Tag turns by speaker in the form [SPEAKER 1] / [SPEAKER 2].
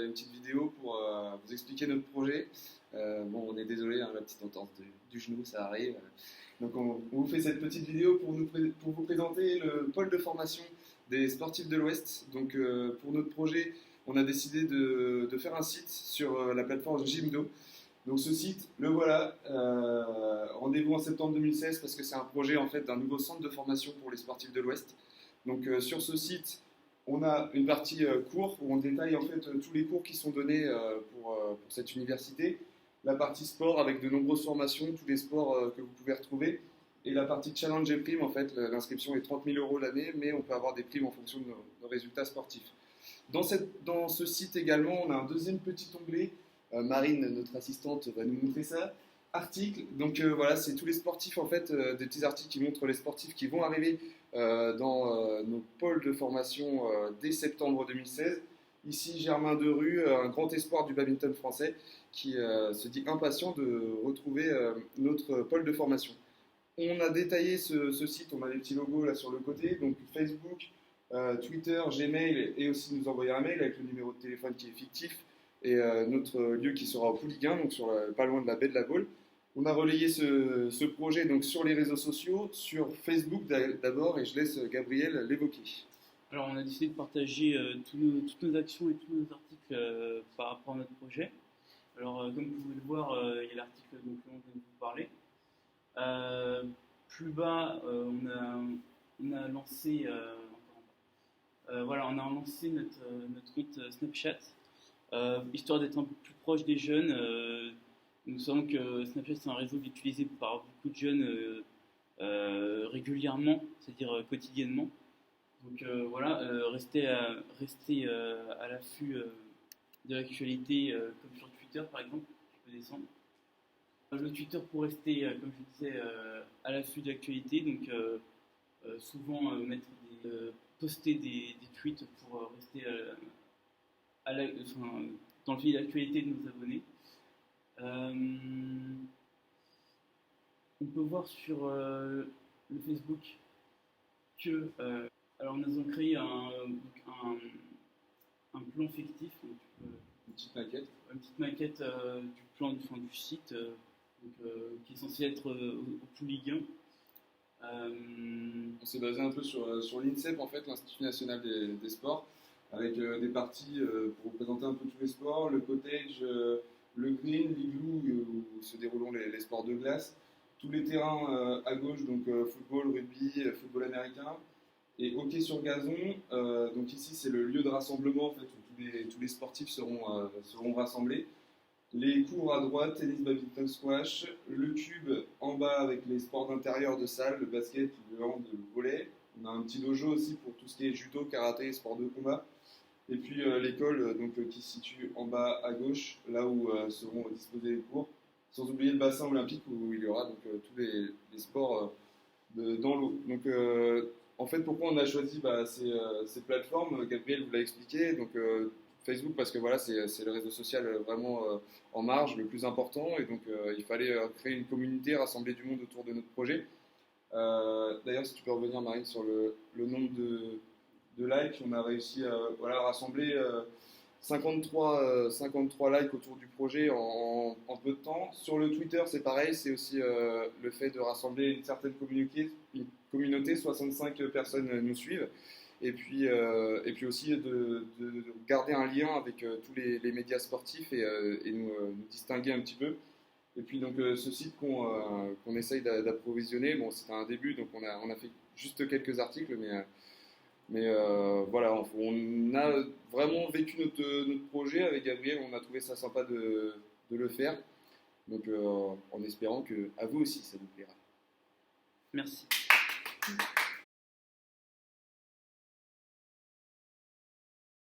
[SPEAKER 1] une petite vidéo pour vous expliquer notre projet. Bon, on est désolé, hein, la petite entorse du genou, ça arrive. Donc on vous fait cette petite vidéo pour vous présenter le pôle de formation des sportifs de l'Ouest. Donc pour notre projet, on a décidé de faire un site sur la plateforme Gymdo. Donc ce site, le voilà. Rendez-vous en septembre 2016 parce que c'est un projet en fait d'un nouveau centre de formation pour les sportifs de l'Ouest. Donc sur ce site, on a une partie cours où on détaille en fait tous les cours qui sont donnés pour cette université. La partie sport avec de nombreuses formations, tous les sports que vous pouvez retrouver. Et la partie challenge et prime, en fait, l'inscription est 30 000 € l'année, mais on peut avoir des primes en fonction de nos résultats sportifs. Dans ce site également, on a un deuxième petit onglet. Marine, notre assistante, va nous montrer ça. Articles. Donc voilà, c'est tous les sportifs, en fait, des petits articles qui montrent les sportifs qui vont arriver dans nos pôles de formation dès septembre 2016. Ici, Germain Derue, un grand espoir du badminton français, qui se dit impatient de retrouver notre pôle de formation. On a détaillé ce site, on a les petits logos là sur le côté, donc Facebook, Twitter, Gmail, et aussi nous envoyer un mail avec le numéro de téléphone qui est fictif, et notre lieu qui sera au Pouliguen, donc pas loin de la baie de la Baule. On a relayé ce projet donc sur les réseaux sociaux, sur Facebook d'abord, et je laisse Gabriel l'évoquer.
[SPEAKER 2] Alors, on a décidé de partager toutes nos actions et tous nos articles par rapport à notre projet. Alors, comme vous pouvez le voir, il y a l'article dont on vient de vous parler. Plus bas, on a lancé, on a lancé notre compte Snapchat, histoire d'être un peu plus proche des jeunes. Nous savons que Snapchat, c'est un réseau qui est utilisé par beaucoup de jeunes régulièrement, c'est-à-dire quotidiennement. Donc restez à l'affût de l'actualité, comme sur Twitter par exemple, tu peux descendre. Le Twitter pour rester, comme je disais, à l'affût de l'actualité, donc souvent poster des tweets pour rester dans le fil d'actualité de nos abonnés. On peut voir sur le Facebook que alors nous avons créé un plan fictif, donc, une petite maquette du plan du site, qui est censé être au Pouliguen.
[SPEAKER 1] On s'est basé un peu sur l'INSEP, en fait, l'Institut National des Sports, avec des parties pour représenter un peu tous les sports, le cottage, le green, l'igloo où se déroulent les sports de glace, tous les terrains à gauche, donc football, rugby, football américain, et hockey sur gazon. Donc ici, c'est le lieu de rassemblement en fait, où tous les sportifs seront rassemblés. Les cours à droite, tennis, badminton, squash, le cube en bas avec les sports d'intérieur de salle, le basket, le hand, le volley. On a un petit dojo aussi pour tout ce qui est judo, karaté, sport de combat. Et puis l'école qui se situe en bas à gauche, là où seront disposés les cours. Sans oublier le bassin olympique où il y aura tous les sports dans l'eau. Donc en fait, pourquoi on a choisi ces plateformes, Gabriel vous l'a expliqué. Donc Facebook parce que voilà, c'est le réseau social vraiment en marge, le plus important, et donc il fallait créer une communauté, rassembler du monde autour de notre projet. D'ailleurs, si tu peux revenir, Marine, sur le nombre de likes, on a réussi à rassembler 53 likes autour du projet en peu de temps. Sur le Twitter, c'est pareil, c'est aussi le fait de rassembler une certaine communauté, 65 personnes nous suivent. Et puis aussi de garder un lien avec tous les médias sportifs et nous distinguer un petit peu. Et puis donc ce site qu'on essaye d'approvisionner, bon c'était un début, donc on a fait juste quelques articles, mais voilà, on a vraiment vécu notre projet avec Gabriel, on a trouvé ça sympa de le faire, donc en espérant qu'à vous aussi ça vous plaira.
[SPEAKER 2] Merci.